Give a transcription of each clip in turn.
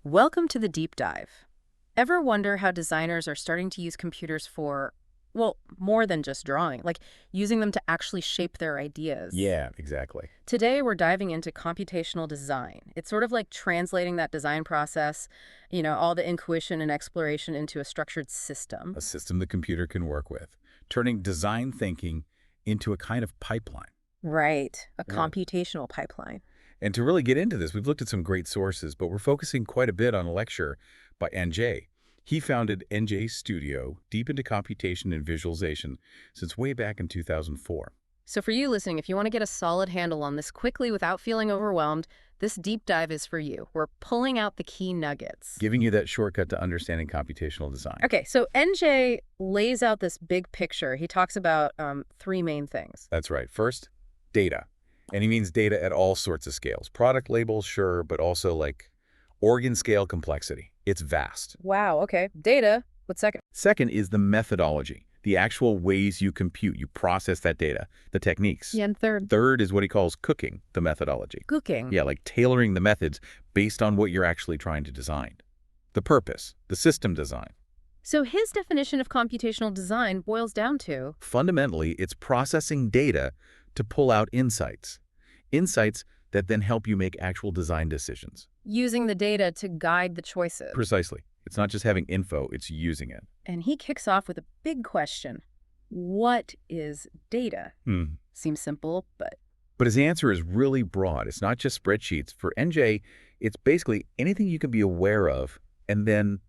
Welcome to the deep dive. Ever wonder how designers are starting to use computers for, well, more than just drawing, like using them to actually shape their ideas? Yeah, exactly. Today, we're diving into computational design. It's sort of like translating that design process, all the intuition and exploration into a structured system. A system the computer can work with, turning design thinking into a kind of pipeline. Right, a Yeah. computational pipeline. And to really get into this, we've looked at some great sources, but we're focusing quite a bit on a lecture by NJ. He founded NJ Studio, deep into computation and visualization, since way back in 2004. So for you listening, if you want to get a solid handle on this quickly without feeling overwhelmed, this deep dive is for you. We're pulling out the key nuggets. Giving you that shortcut to understanding computational design. Okay, so NJ lays out this big picture. He talks about three main things. That's right. First, data. And he means data at all sorts of scales. Product labels, sure, but also like organ scale complexity. It's vast. Wow, okay. Data. What's second? Second is the methodology, the actual ways you compute, you process that data, the techniques. Yeah, and third. Third is what he calls cooking the methodology. Cooking. Yeah, like tailoring the methods based on what you're actually trying to design. The purpose, the system design. So his definition of computational design boils down to Fundamentally, it's processing data to pull out insights. Insights that then help you make actual design decisions. using the data to guide the choices. Precisely. It's not just having info, it's using it. And he kicks off with a big question. What is data? Seems simple, but But his answer is really broad. It's not just spreadsheets. For NJ, it's basically anything you can be aware of and then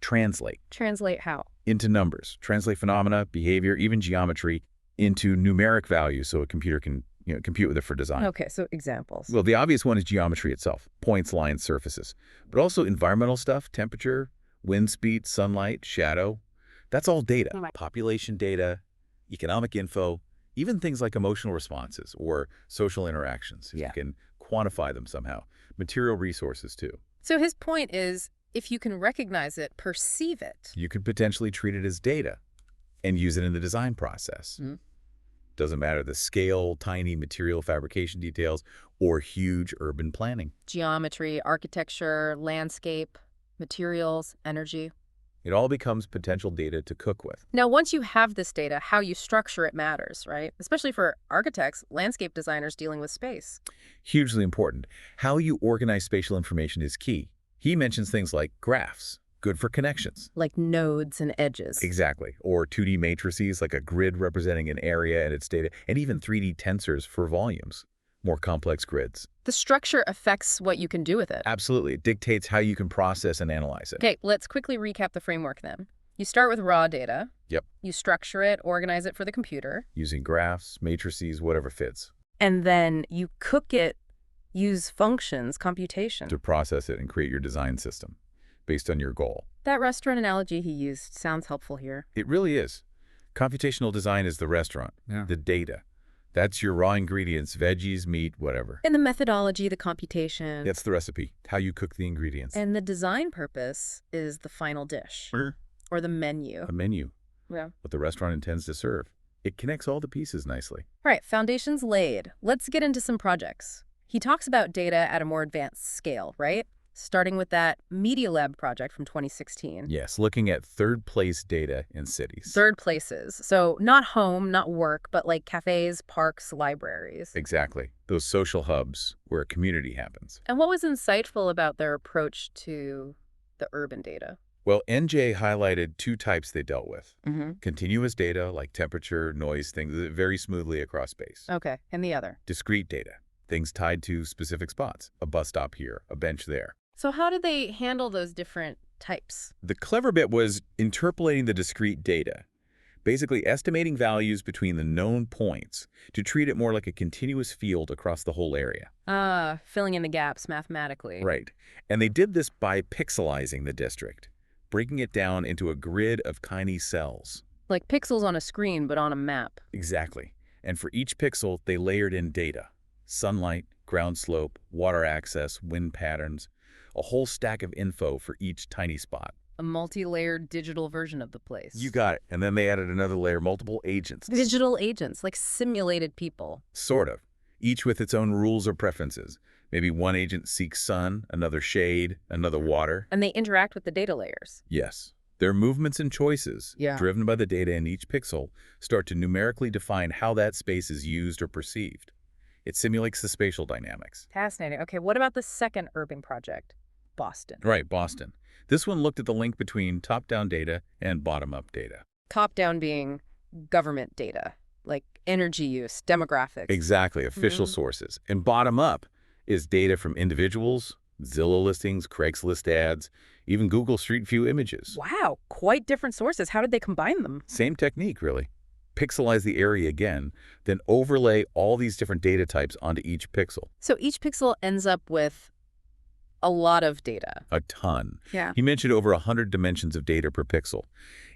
translate translate how? into numbers. Translate phenomena, behavior, even geometry into numeric values so a computer can compute with it for design. Okay, so examples. Well, the obvious one is geometry itself, points, lines, surfaces. But also environmental stuff, temperature, wind speed, sunlight, shadow. That's all data. Right. Population data, economic info, even things like emotional responses or social interactions. If Yeah. you can quantify them somehow. Material resources, too. So his point is, if you can recognize it, perceive it. You could potentially treat it as data and use it in the design process. Mhm. Doesn't matter the scale, tiny material fabrication details, or huge urban planning. Geometry, architecture, landscape, materials, energy. It all becomes potential data to cook with. Now, once you have this data, how you structure it matters, right? Especially for architects, landscape designers dealing with space. Hugely important. How you organize spatial information is key. He mentions things like graphs, good for connections. Like nodes and edges. Exactly. Or 2D matrices, like a grid representing an area and its data, and even 3D tensors for volumes, more complex grids. The structure affects what you can do with it. Absolutely. It dictates how you can process and analyze it. Okay, let's quickly recap the framework then. You start with raw data. Yep. You structure it, organize it for the computer. Using graphs, matrices, whatever fits, And then you cook it, use functions, computation. to process it and create your design system based on your goal. That restaurant analogy he used sounds helpful here. It really is. Computational design is the restaurant, the data. That's your raw ingredients, veggies, meat, whatever. And the methodology, the computation. That's the recipe, how you cook the ingredients. And the design purpose is the final dish. Or the menu. A menu, Yeah. what the restaurant intends to serve. It connects all the pieces nicely. All right, foundations laid. Let's get into some projects. He talks about data at a more advanced scale, right? Starting with that Media Lab project from 2016. Yes, looking at third-place data in cities. Third places. So not home, not work, but like cafes, parks, libraries. Exactly. Those social hubs where a community happens. And what was insightful about their approach to the urban data? Well, NJ highlighted two types they dealt with. Mm-hmm. Continuous data, like temperature, noise, things very smoothly across space. Okay, and the other? Discrete data, things tied to specific spots. A bus stop here, a bench there. So how did they handle those different types? The clever bit was interpolating the discrete data, basically estimating values between the known points to treat it more like a continuous field across the whole area. Filling in the gaps mathematically. Right. And they did this by pixelizing the district, breaking it down into a grid of tiny cells. Like pixels on a screen, but on a map. Exactly. And for each pixel, they layered in data. Sunlight, ground slope, water access, wind patterns. A whole stack of info for each tiny spot. A multi-layered digital version of the place. You got it. And then they added another layer, multiple agents. Digital agents, like simulated people. Sort of. Each with its own rules or preferences. Maybe one agent seeks sun, another shade, another water. And they interact with the data layers. Yes. Their movements and choices, Yeah. driven by the data in each pixel, start to numerically define how that space is used or perceived. It simulates the spatial dynamics. Fascinating. Okay, what about the second urban project? Boston. Right, Boston. This one looked at the link between top-down data and bottom-up data. Top-down being government data, like energy use, demographics. Exactly, official Mhm. sources. And bottom-up is data from individuals, Zillow listings, Craigslist ads, even Google Street View images. Wow, quite different sources. How did they combine them? Same technique, really. Pixelize the area again, then overlay all these different data types onto each pixel. So each pixel ends up with a lot of data. A ton. Yeah. He mentioned over 100 dimensions of data per pixel.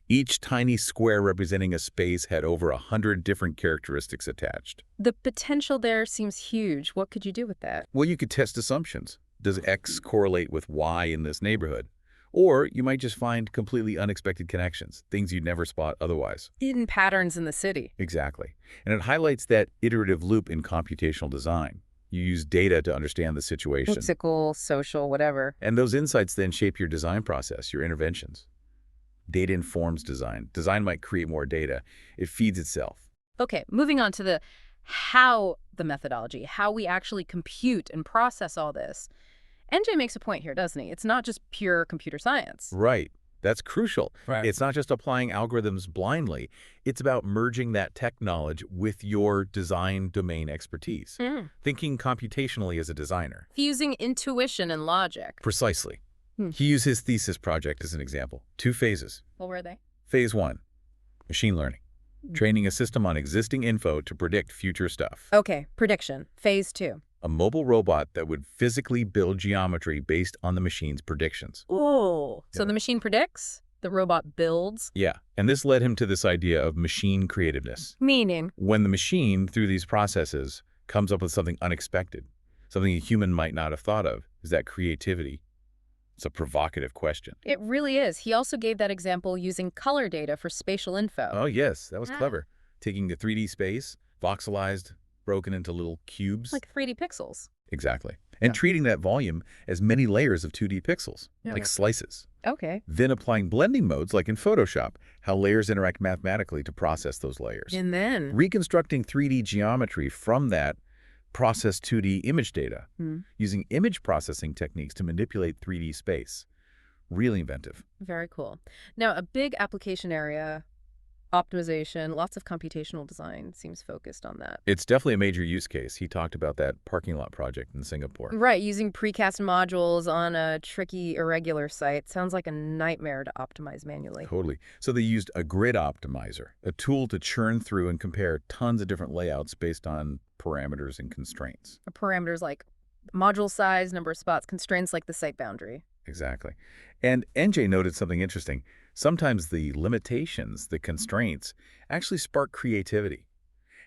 Each tiny square representing a space had over 100 different characteristics attached. The potential there seems huge. What could you do with that? Well, you could test assumptions. Does X correlate with Y in this neighborhood? Or you might just find completely unexpected connections, things you'd never spot otherwise. Hidden patterns in the city. Exactly. And it highlights that iterative loop in computational design. You use data to understand the situation. Lexical, social, whatever. And those insights then shape your design process, your interventions. Data informs design. Design might create more data. It feeds itself. Okay, moving on to the methodology, how we actually compute and process all this. NJ makes a point here, doesn't he? It's not just pure computer science. Right. That's crucial. Right. It's not just applying algorithms blindly. It's about merging that tech knowledge with your design domain expertise. Thinking computationally as a designer. Fusing intuition and logic. Precisely. He used his thesis project as an example. 2 phases. What were they? Phase 1, machine learning. Training a system on existing info to predict future stuff. Okay, prediction. Phase 2. A mobile robot that would physically build geometry based on the machine's predictions. Oh, so Yeah. the machine predicts, the robot builds. Yeah, and this led him to this idea of machine creativeness. Meaning? When the machine, through these processes, comes up with something unexpected, something a human might not have thought of, is that creativity? It's a provocative question. It really is. He also gave that example using color data for spatial info. Oh, yes, that was clever. Taking the 3D space, voxelized, broken into little cubes. Like 3D pixels. Exactly. And treating that volume as many layers of 2D pixels, like slices. Okay. Then applying blending modes like in Photoshop, how layers interact mathematically to process those layers. And then? Reconstructing 3D geometry from that processed 2D image data, using image processing techniques to manipulate 3D space. Really inventive. Very cool. Now, a big application area, optimization, lots of computational design seems focused on that. It's definitely a major use case. He talked about that parking lot project in Singapore. Right, using precast modules on a tricky, irregular site sounds like a nightmare to optimize manually. Totally. So they used a grid optimizer, a tool to churn through and compare tons of different layouts based on parameters and constraints. Parameters like module size, number of spots, constraints like the site boundary. Exactly. And NJ noted something interesting. Sometimes the limitations, the constraints, actually spark creativity.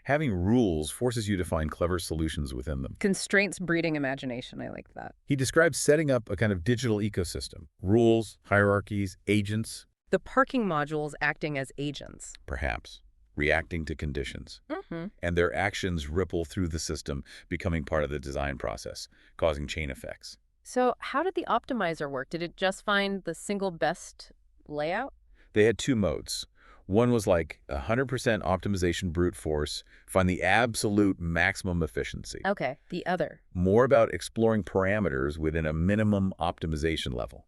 Having rules forces you to find clever solutions within them. Constraints breeding imagination. I like that. He describes setting up a kind of digital ecosystem. Rules, hierarchies, agents. The parking modules acting as agents. Perhaps. Reacting to conditions. Mm-hmm. And their actions ripple through the system, becoming part of the design process, causing chain effects. So how did the optimizer work? Did it just find the single best layout? They had 2 modes. One was like 100% optimization brute force, find the absolute maximum efficiency. Okay, the other. More about exploring parameters within a minimum optimization level.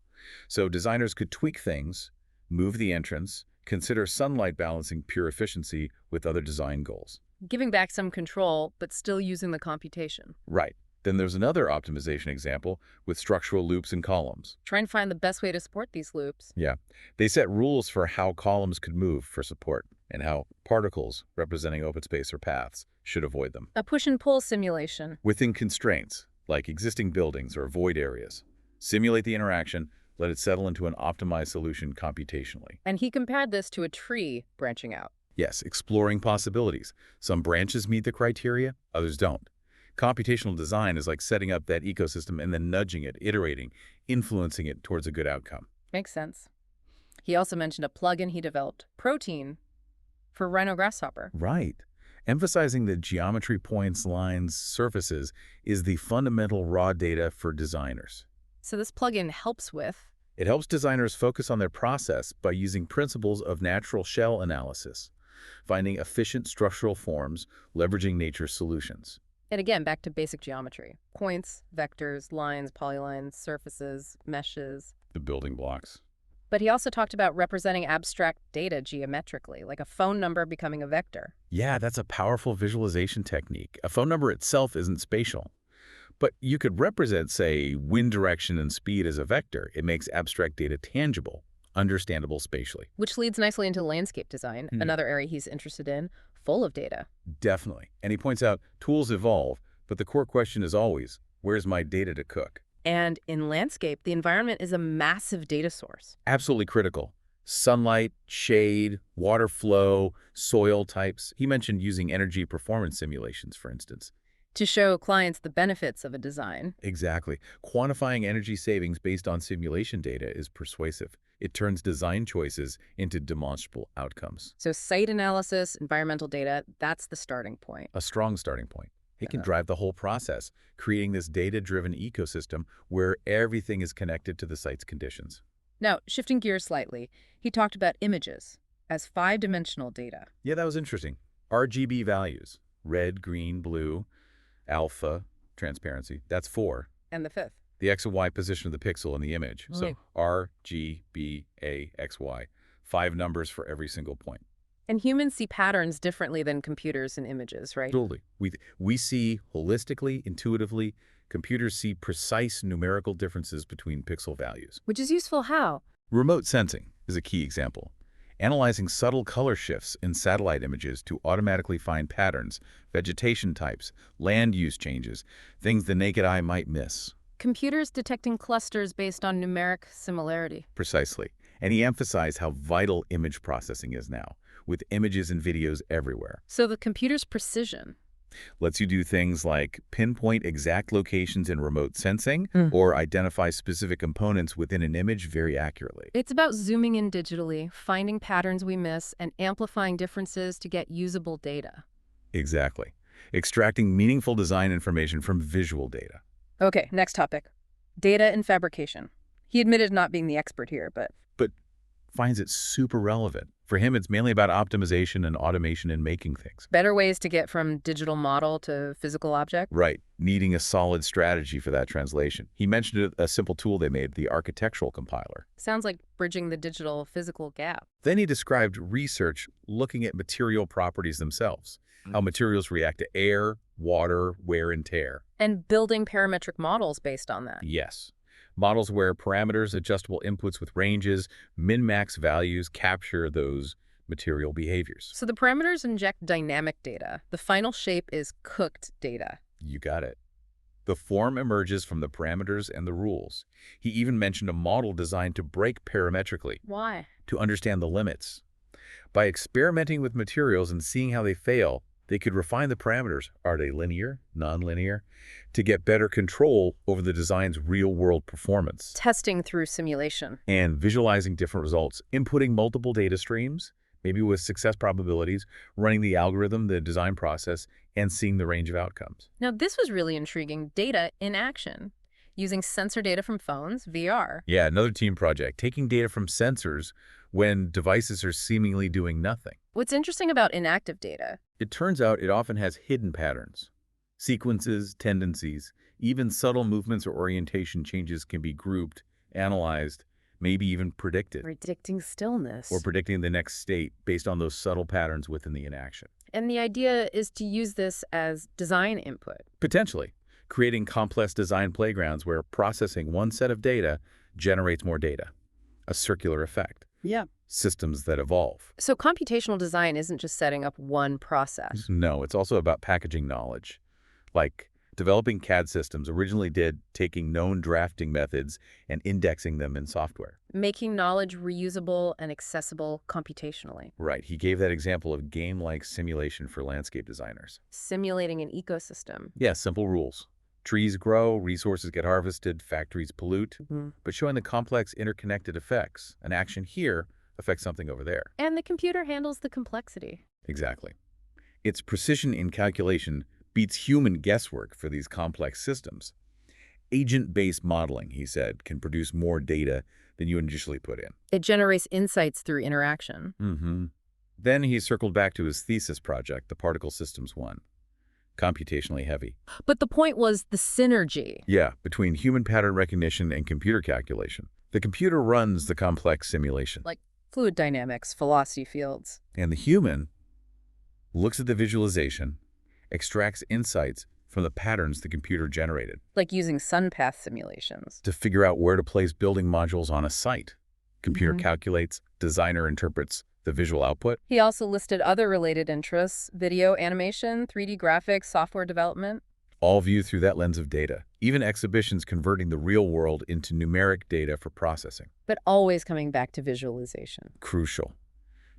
So designers could tweak things, move the entrance, consider sunlight balancing pure efficiency with other design goals. Giving back some control, but still using the computation. Right. Then there's another optimization example with structural loops and columns. Try and find the best way to support these loops. Yeah. They set rules for how columns could move for support and how particles representing open space or paths should avoid them. A push and pull simulation. Within constraints, like existing buildings or void areas. Simulate the interaction, let it settle into an optimized solution computationally. And he compared this to a tree branching out. Yes, exploring possibilities. Some branches meet the criteria, others don't. Computational design is like setting up that ecosystem and then nudging it, iterating, influencing it towards a good outcome. Makes sense. He also mentioned a plugin he developed, Protein, for rhino grasshopper. Right. emphasizing that geometry, points, lines, surfaces is the fundamental raw data for designers. So this plugin helps with. It helps designers focus on their process by using principles of natural shell analysis, finding efficient structural forms, leveraging nature's solutions. And again, back to basic geometry. Points, vectors, lines, polylines, surfaces, meshes. The building blocks. But he also talked about representing abstract data geometrically, like a phone number becoming a vector. Yeah, that's a powerful visualization technique. A phone number itself isn't spatial. But you could represent, say, wind direction and speed as a vector. It makes abstract data tangible, understandable spatially. Which leads nicely into landscape design, another area he's interested in, full of data. Definitely. And he points out tools evolve, but the core question is always, where's my data to cook? And in landscape, the environment is a massive data source. Absolutely critical. Sunlight, shade, water flow, soil types. He mentioned using energy performance simulations, for instance. To show clients the benefits of a design. Exactly. Quantifying energy savings based on simulation data is persuasive. It turns design choices into demonstrable outcomes. So site analysis, environmental data, that's the starting point. A strong starting point. It can drive the whole process, creating this data-driven ecosystem where everything is connected to the site's conditions. Now, shifting gears slightly, he talked about images as five-dimensional data. Yeah, that was interesting. RGB values, red, green, blue, alpha, transparency, that's 4. And the fifth. The X and Y position of the pixel in the image. Right. So R, G, B, A, X, Y. 5 numbers for every single point. And humans see patterns differently than computers in images, right? Totally. We see holistically, intuitively. Computers see precise numerical differences between pixel values. Which is useful how? Remote sensing is a key example. Analyzing subtle color shifts in satellite images to automatically find patterns, vegetation types, land use changes, things the naked eye might miss. Computers detecting clusters based on numeric similarity. Precisely. And he emphasized how vital image processing is now, with images and videos everywhere. So the computer's precision Lets you do things like pinpoint exact locations in remote sensing or identify specific components within an image very accurately. It's about zooming in digitally, finding patterns we miss, and amplifying differences to get usable data. Exactly. Extracting meaningful design information from visual data. Okay, next topic. Data and fabrication. He admitted not being the expert here, but Finds it super relevant. For him, it's mainly about optimization and automation in making things. better ways to get from digital model to physical object. Right. Needing a solid strategy for that translation. He mentioned a simple tool they made, the architectural compiler. Sounds like bridging the digital-physical gap. Then he described research looking at material properties themselves, how materials react to air, water, wear, and tear. And building parametric models based on that. Yes. Models where parameters, adjustable inputs with ranges, min-max values capture those material behaviors. So the parameters inject dynamic data. The final shape is cooked data. You got it. The form emerges from the parameters and the rules. He even mentioned a model designed to break parametrically, Why? to understand the limits. By experimenting with materials and seeing how they fail, they could refine the parameters. Are they linear, nonlinear? To get better control over the design's real-world performance. Testing through simulation. And visualizing different results, inputting multiple data streams, maybe with success probabilities, running the algorithm, the design process, and seeing the range of outcomes. Now, this was really intriguing. Data in action. Using sensor data from phones, VR. Yeah, another team project, taking data from sensors when devices are seemingly doing nothing. What's interesting about inactive data? It turns out it often has hidden patterns. Sequences, tendencies, even subtle movements or orientation changes can be grouped, analyzed, maybe even predicted. Predicting stillness. Or predicting the next state based on those subtle patterns within the inaction. And the idea is to use this as design input. Potentially, creating complex design playgrounds where processing one set of data generates more data. A circular effect. Yeah. Systems that evolve. So computational design isn't just setting up one process. No, it's also about packaging knowledge. Like developing CAD systems originally did, taking known drafting methods and indexing them in software. Making knowledge reusable and accessible computationally. Right. He gave that example of game-like simulation for landscape designers. Simulating an ecosystem. Yeah, simple rules. Trees grow, resources get harvested, factories pollute, but showing the complex interconnected effects. An action here affects something over there. And the computer handles the complexity. Exactly. Its precision in calculation beats human guesswork for these complex systems. Agent-based modeling, he said, can produce more data than you initially put in. It generates insights through interaction. Then he circled back to his thesis project, the particle systems one. Computationally heavy. But the point was the synergy. Yeah, between human pattern recognition and computer calculation. The computer runs the complex simulation. Like fluid dynamics, velocity fields. And the human looks at the visualization, extracts insights from the patterns the computer generated. Like using sun path simulations. To figure out where to place building modules on a site. Computer calculates, designer interprets the visual output. He also listed other related interests: video, animation, 3D graphics, software development. All viewed through that lens of data. Even exhibitions converting the real world into numeric data for processing. But always coming back to visualization. Crucial.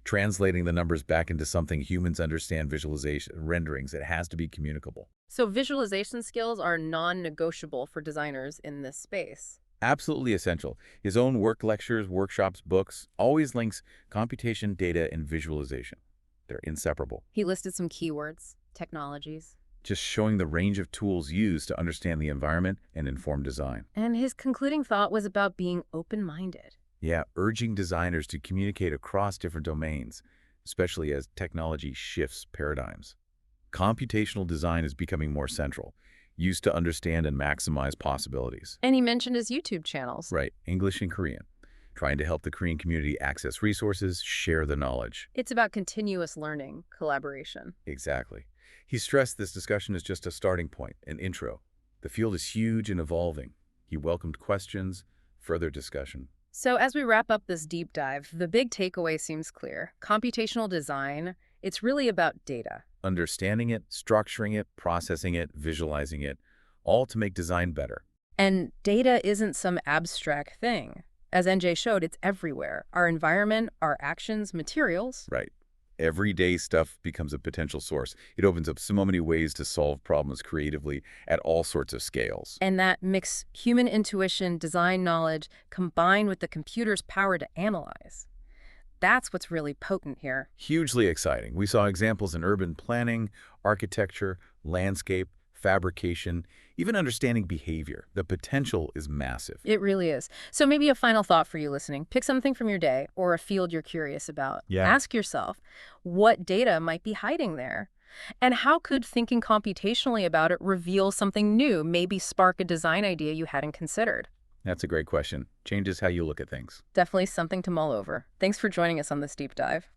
Translating the numbers back into something humans understand. Visualization renderings, it has to be communicable. So visualization skills are non-negotiable for designers in this space. Absolutely essential. His own work lectures, workshops, books always links computation, data, and visualization. They're inseparable. He listed some keywords, technologies. Just showing the range of tools used to understand the environment and inform design. And his concluding thought was about being open-minded. Yeah, urging designers to communicate across different domains, especially as technology shifts paradigms. Computational design is becoming more central, used to understand and maximize possibilities. And he mentioned his YouTube channels. Right, English and Korean, trying to help the Korean community access resources, share the knowledge. It's about continuous learning, collaboration. Exactly. He stressed this discussion is just a starting point, an intro. The field is huge and evolving. He welcomed questions, further discussion. So as we wrap up this deep dive, the big takeaway seems clear. Computational design, it's really about data. Understanding it, structuring it, processing it, visualizing it, all to make design better. And data isn't some abstract thing. As NJ showed, it's everywhere. Our environment, our actions, materials. Right. Everyday stuff becomes a potential source. It opens up so many ways to solve problems creatively at all sorts of scales. And that mix human intuition, design knowledge, combined with the computer's power to analyze. That's what's really potent here. Hugely exciting. We saw examples in urban planning, architecture, landscape, fabrication, even understanding behavior. The potential is massive. It really is. So maybe a final thought for you listening. Pick something from your day or a field you're curious about. Yeah. Ask yourself, what data might be hiding there? And how could thinking computationally about it reveal something new, maybe spark a design idea you hadn't considered? That's a great question. Changes how you look at things. Definitely something to mull over. Thanks for joining us on this deep dive.